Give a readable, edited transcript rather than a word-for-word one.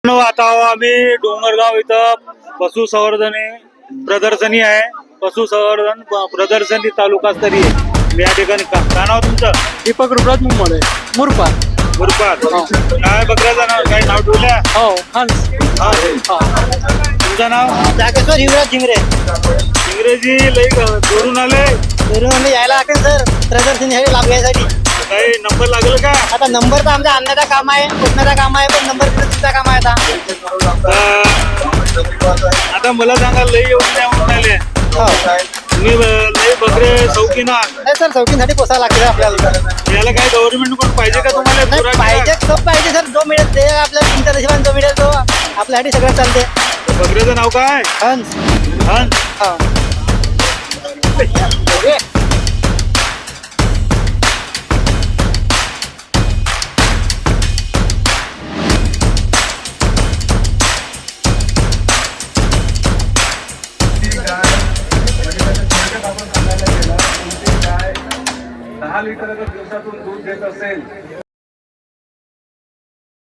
आता आम्ही डोंगरगाव इथं पशुसंवर्धन प्रदर्शनी आहे. पशुसंवर्धन प्रदर्शनी तालुकास्तरीय या ठिकाणी काय नाव तुमचं? दीपक रुद्राज मुंबई मुरपार. मुरपार. काय बकऱ्याचं नाव काय नाव ठेवल्या? हो हंस. तुमचं नाव? जागेश्वर युवराज झिंगरे. इंग्रजी लई जोडून आले. तरुण यायला लागेल सर प्रदर्शनी हे लाभ घ्यायसाठी. काही नंबर लागेल का? आता नंबर तर आमच्या आणण्याचा काम आहे, पोचण्याचा काम आहे, पण नंबर तुमचा काम आहे आता मला सांगा लई येऊन नाही म्हणून आले हो. तुम्ही लई बकरे शौकीन आहात. नाही सर चौकीसाठी पोचायला लागते आपल्याला. याला काय गव्हर्नमेंट कडून पाहिजे का तुम्हाला? नाही पुरवठा पाहिजे सब पाहिजे सर, जो मिळेल ते आपल्याला तुमच्या नशिबाने जो मिळेल तो आपल्यासाठी सगळं चालते. का? बकऱ्याचं नाव काय? हंस. हंस. हो. लिटर जर दिवसातून दूध देत असेल